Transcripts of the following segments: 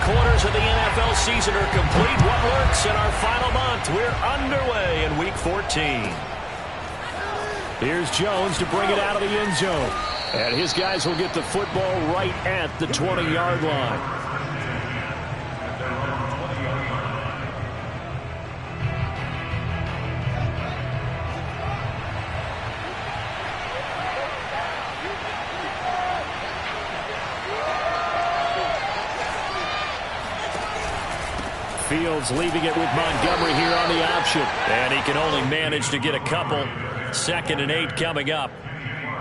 quarters of the NFL season are complete. What works in our final month? We're underway in Week 14. Here's Jones to bring it out of the end zone. And his guys will get the football right at the 20-yard line. Fields leaving it with Montgomery here on the option. And he can only manage to get a couple. 2nd and 8 coming up.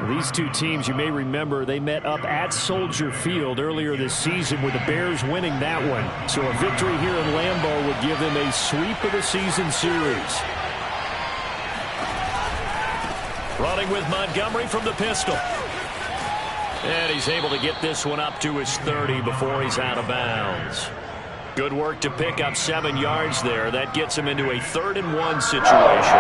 These two teams, you may remember, they met up at Soldier Field earlier this season with the Bears winning that one. So a victory here in Lambeau would give them a sweep of the season series. Running with Montgomery from the pistol. And he's able to get this one up to his 30 before he's out of bounds. Good work to pick up 7 yards there. That gets him into a 3rd and 1 situation.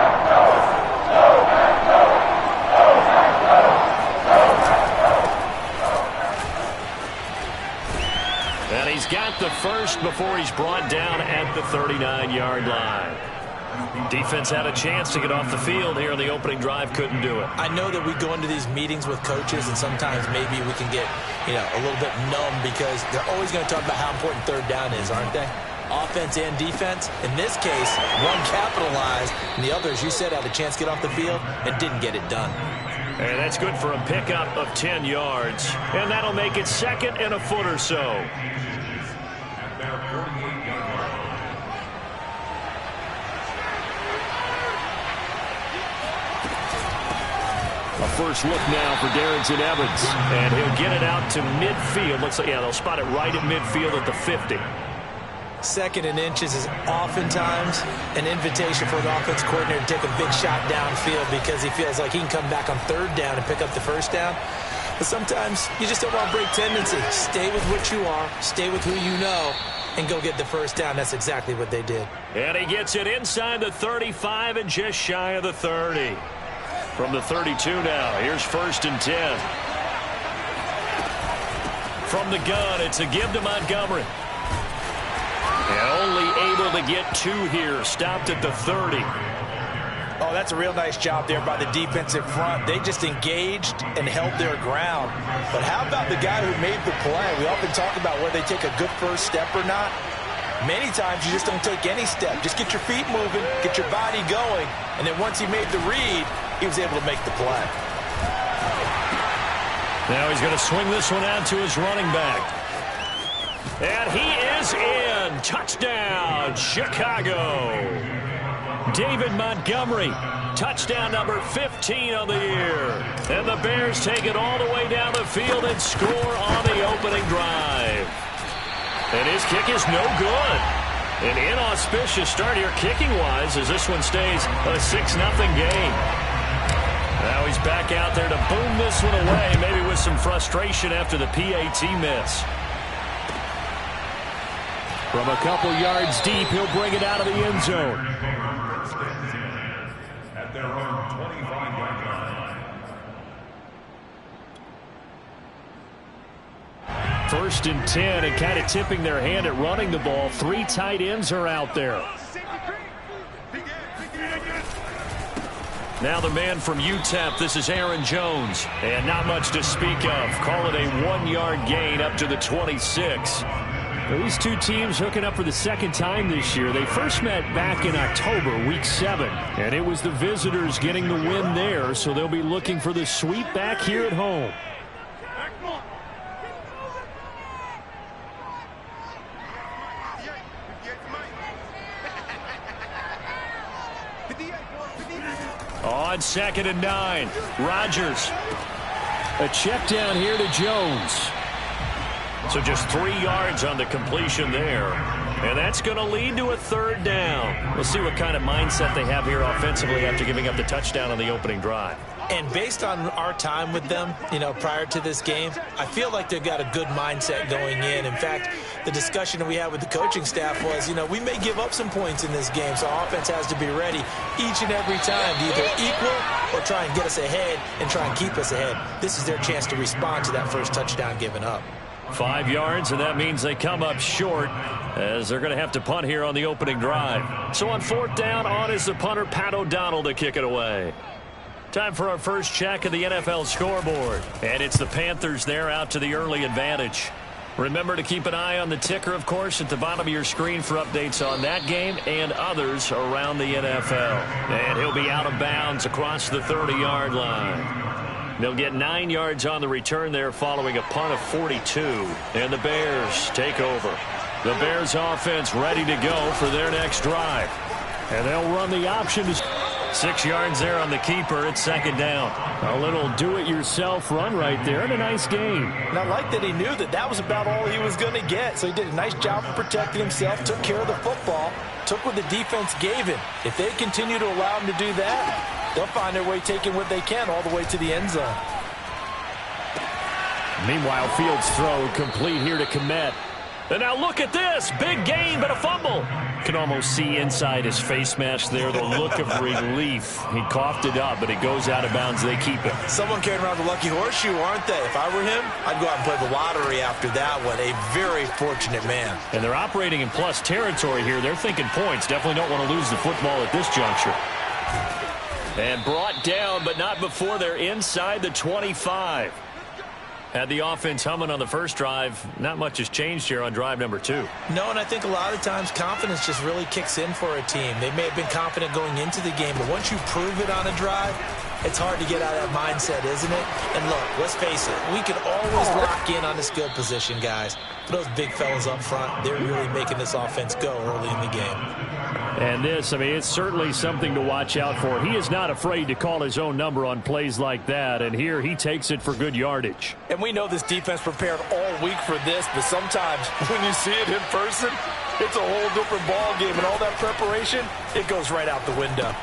And he's got the first before he's brought down at the 39-yard line. Defense had a chance to get off the field here in the opening drive, couldn't do it. I know that we go into these meetings with coaches, and sometimes maybe we can get, a little bit numb because they're always going to talk about how important 3rd down is, aren't they? Offense and defense. In this case, one capitalized, and the other, as you said, had a chance to get off the field and didn't get it done. And that's good for a pickup of 10 yards. And that'll make it 2nd and a foot or so. A first look now for Darrington Evans. And he'll get it out to midfield. Looks like, they'll spot it right at midfield at the 50. 2nd and inches is oftentimes an invitation for an offense coordinator to take a big shot downfield because he feels like he can come back on 3rd down and pick up the 1st down. But sometimes you just don't want to break tendency. Stay with what you are, stay with who you know, and go get the 1st down. That's exactly what they did. And he gets it inside the 35 and just shy of the 30. From the 32 now, here's 1st and 10. From the gun, it's a give to Montgomery. And only able to get 2 here. Stopped at the 30. Oh, that's a real nice job there by the defensive front. They just engaged and held their ground. But how about the guy who made the play? We often talk about whether they take a good first step or not. Many times you just don't take any step. Just get your feet moving, get your body going, and then once he made the read, he was able to make the play. Now he's going to swing this one out to his running back. And he is in. Touchdown, Chicago. David Montgomery, touchdown number 15 on the year. And the Bears take it all the way down the field and score on the opening drive. And his kick is no good. An inauspicious start here kicking-wise as this one stays a 6-0 game. Now he's back out there to boom this one away, maybe with some frustration after the PAT miss. From a couple yards deep, he'll bring it out of the end zone. At their own 25-yard line. 1st and 10, and kind of tipping their hand at running the ball. 3 tight ends are out there. Now the man from UTEP, this is Aaron Jones. And not much to speak of. Call it a 1-yard gain up to the 26. Well, these two teams hooking up for the 2nd time this year. They first met back in October, Week 7. And it was the visitors getting the win there, so they'll be looking for the sweep back here at home. On 2nd and 9, Rodgers. A check down here to Jones. So just 3 yards on the completion there. And that's going to lead to a 3rd down. We'll see what kind of mindset they have here offensively after giving up the touchdown on the opening drive. And based on our time with them, prior to this game, I feel like they've got a good mindset going in. In fact, the discussion that we had with the coaching staff was, we may give up some points in this game, so our offense has to be ready each and every time to either equal or try and get us ahead and try and keep us ahead. This is their chance to respond to that first touchdown given up. 5 yards, and that means they come up short as they're going to have to punt here on the opening drive. So on 4th down, on is the punter, Pat O'Donnell, to kick it away. Time for our first check of the NFL scoreboard. And it's the Panthers there out to the early advantage. Remember to keep an eye on the ticker, of course, at the bottom of your screen for updates on that game and others around the NFL. And he'll be out of bounds across the 30-yard line. They'll get 9 yards on the return there following a punt of 42. And the Bears take over. The Bears offense ready to go for their next drive. And they'll run the option to 6 yards there on the keeper. It's 2nd down. A little do-it-yourself run right there and a nice game. And I like that he knew that that was about all he was going to get. So he did a nice job of protecting himself, took care of the football, took what the defense gave him. If they continue to allow him to do that, they'll find their way taking what they can all the way to the end zone. Meanwhile, Fields' throw complete here to Kmet. And now look at this. Big gain, but a fumble. Can almost see inside his face mask there the look of relief. He coughed it up, but it goes out of bounds. They keep it. Someone carrying around the lucky horseshoe, aren't they? If I were him, I'd go out and play the lottery after that one. A very fortunate man. And they're operating in plus territory here. They're thinking points. Definitely don't want to lose the football at this juncture. And brought down, but not before they're inside the 25. Had the offense humming on the first drive. Not much has changed here on drive number 2. No, and I think a lot of times confidence just really kicks in for a team. They may have been confident going into the game, but once you prove it on a drive, it's hard to get out of that mindset, isn't it? And look, let's face it, we can always lock in on the skill position, guys. But those big fellas up front, they're really making this offense go early in the game. And this, I mean, it's certainly something to watch out for. He is not afraid to call his own number on plays like that, and here he takes it for good yardage. And we know this defense prepared all week for this, but sometimes when you see it in person, it's a whole different ball game, and all that preparation, it goes right out the window.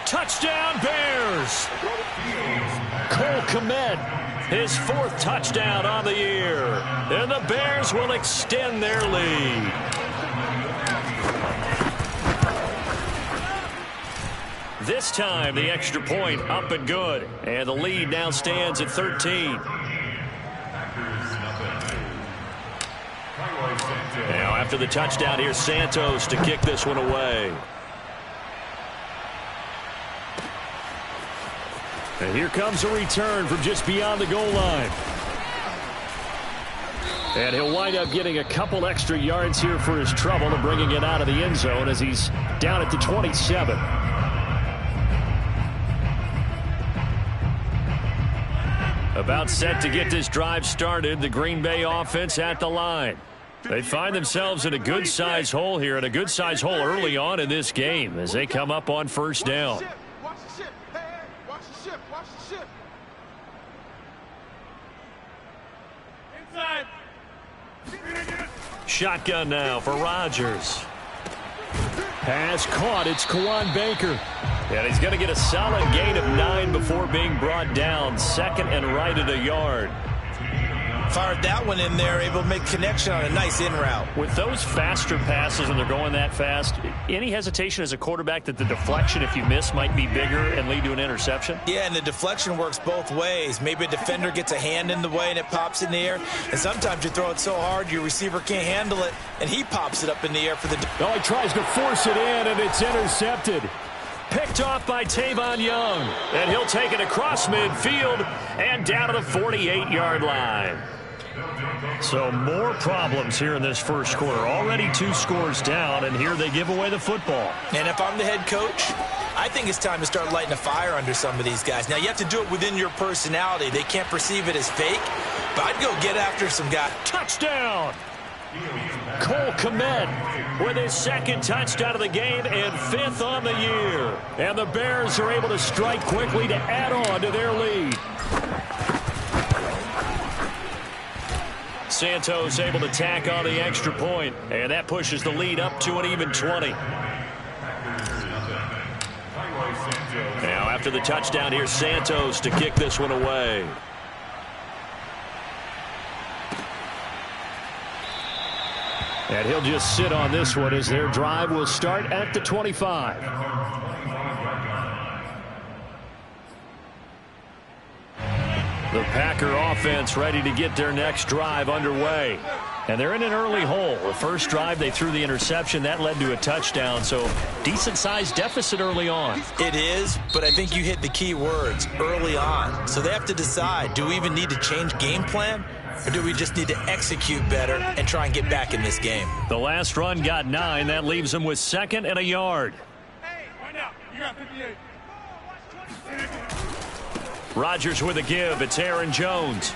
Touchdown, Bears! Cole Kmet, his 4th touchdown on the year. And the Bears will extend their lead. This time, the extra point up and good. And the lead now stands at 13. Now, after the touchdown, here's Santos to kick this one away. And here comes a return from just beyond the goal line. And he'll wind up getting a couple extra yards here for his trouble and bringing it out of the end zone as he's down at the 27. About set to get this drive started. The Green Bay offense at the line. They find themselves in a good-sized hole here, and a good-sized hole early on in this game as they come up on 1st down. Shotgun now for Rodgers. Pass caught. It's Kawan Baker. And he's going to get a solid gain of 9 before being brought down. 2nd and right at a yard. Fired that one in there, able to make connection on a nice in route. With those faster passes when they're going that fast, any hesitation as a quarterback that the deflection, if you miss, might be bigger and lead to an interception? Yeah, and the deflection works both ways. Maybe a defender gets a hand in the way and it pops in the air. And sometimes you throw it so hard your receiver can't handle it, and he pops it up in the air for the... Oh, he tries to force it in, and it's intercepted. Picked off by Tavon Young. And he'll take it across midfield and down to the 48-yard line. So more problems here in this first quarter. Already 2 scores down, and here they give away the football. And if I'm the head coach, I think it's time to start lighting a fire under some of these guys. Now, you have to do it within your personality. They can't perceive it as fake, but I'd go get after some guys. Touchdown! Cole Kmet with his 2nd touchdown of the game and 5th on the year. And the Bears are able to strike quickly to add on to their lead. Santos able to tack on the extra point, and that pushes the lead up to an even 20. Now after the touchdown, here's Santos to kick this one away. And he'll just sit on this one as their drive will start at the 25. The Packer offense ready to get their next drive underway. And they're in an early hole. The first drive, they threw the interception. That led to a touchdown, so decent-sized deficit early on. It is, but I think you hit the key words, early on. So they have to decide, do we even need to change game plan? Or do we just need to execute better and try and get back in this game? The last run got 9. That leaves them with 2nd and a yard. Rodgers with a give. It's Aaron Jones.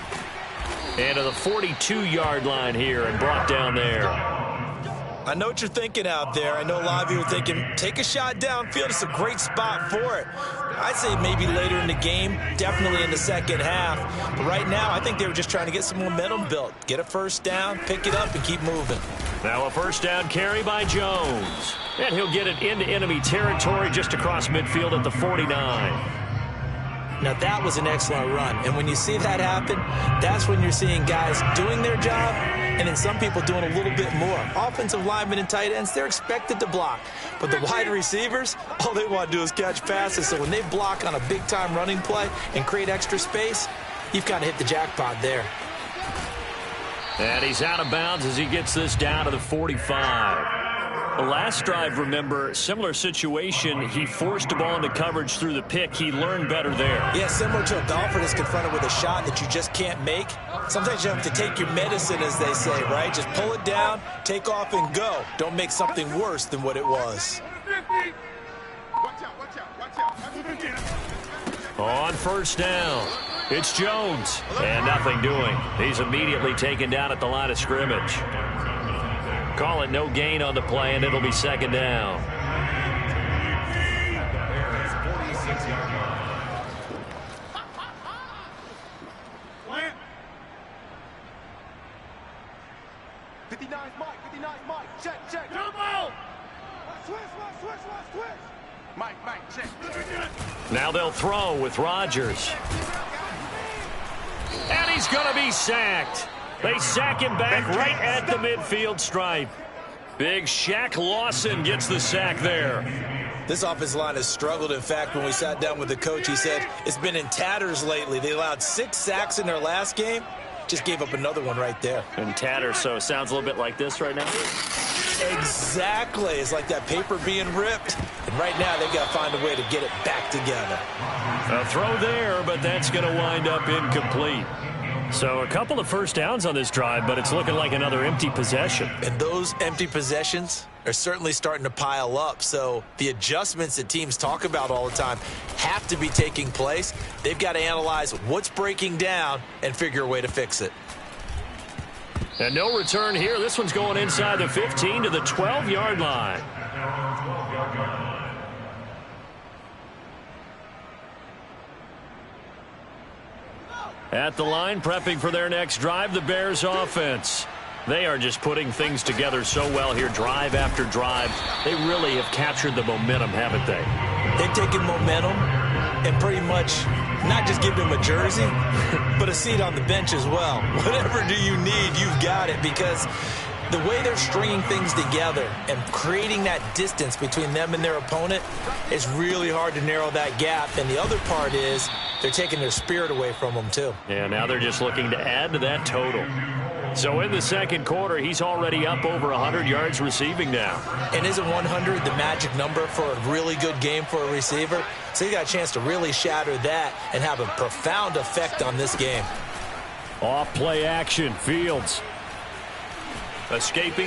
And to the 42-yard line here and brought down there. I know what you're thinking out there. I know a lot of you are thinking, take a shot downfield. It's a great spot for it. I'd say maybe later in the game, definitely in the second half. But right now, I think they were just trying to get some momentum built. Get a first down, pick it up, and keep moving. Now a first down carry by Jones. And he'll get it into enemy territory just across midfield at the 49. Now, that was an excellent run. And when you see that happen, that's when you're seeing guys doing their job and then some people doing a little bit more. Offensive linemen and tight ends, they're expected to block. But the wide receivers, all they want to do is catch passes. So when they block on a big-time running play and create extra space, you've kind of hit the jackpot there. And he's out of bounds as he gets this down to the 45. The last drive, remember, similar situation. He forced the ball into coverage through the pick. He learned better there. Yeah, similar to a golfer that's confronted with a shot that you just can't make. Sometimes you have to take your medicine, as they say, right? Just pull it down, take off, and go. Don't make something worse than what it was. On first down, it's Jones. And nothing doing. He's immediately taken down at the line of scrimmage. Call it no gain on the play, and it'll be second down. Now they'll throw with Rodgers. And he's going to be sacked. They sack him back right at the midfield stripe. Big Shaq Lawson gets the sack there. This offensive line has struggled. In fact, when we sat down with the coach, he said it's been in tatters lately. They allowed 6 sacks in their last game. Just gave up another one right there. In tatters, so it sounds a little bit like this right now. Exactly. It's like that paper being ripped. And right now, they've got to find a way to get it back together. A throw there, but that's going to wind up incomplete. So a couple of first downs on this drive, but it's looking like another empty possession. And those empty possessions are certainly starting to pile up. So the adjustments that teams talk about all the time have to be taking place. They've got to analyze what's breaking down and figure a way to fix it. And no return here. This one's going inside the 15 to the 12-yard line. At the line, prepping for their next drive, the Bears offense. They are just putting things together so well here, drive after drive. They really have captured the momentum, haven't they? They've taken momentum and pretty much not just give them a jersey, but a seat on the bench as well. Whatever do you need, you've got it, because the way they're stringing things together and creating that distance between them and their opponent is really hard to narrow that gap. And the other part is they're taking their spirit away from them, too. Yeah, now they're just looking to add to that total. So in the second quarter, he's already up over 100 yards receiving now. And isn't 100 the magic number for a really good game for a receiver? So you got a chance to really shatter that and have a profound effect on this game. Off play action, Fields. Escaping.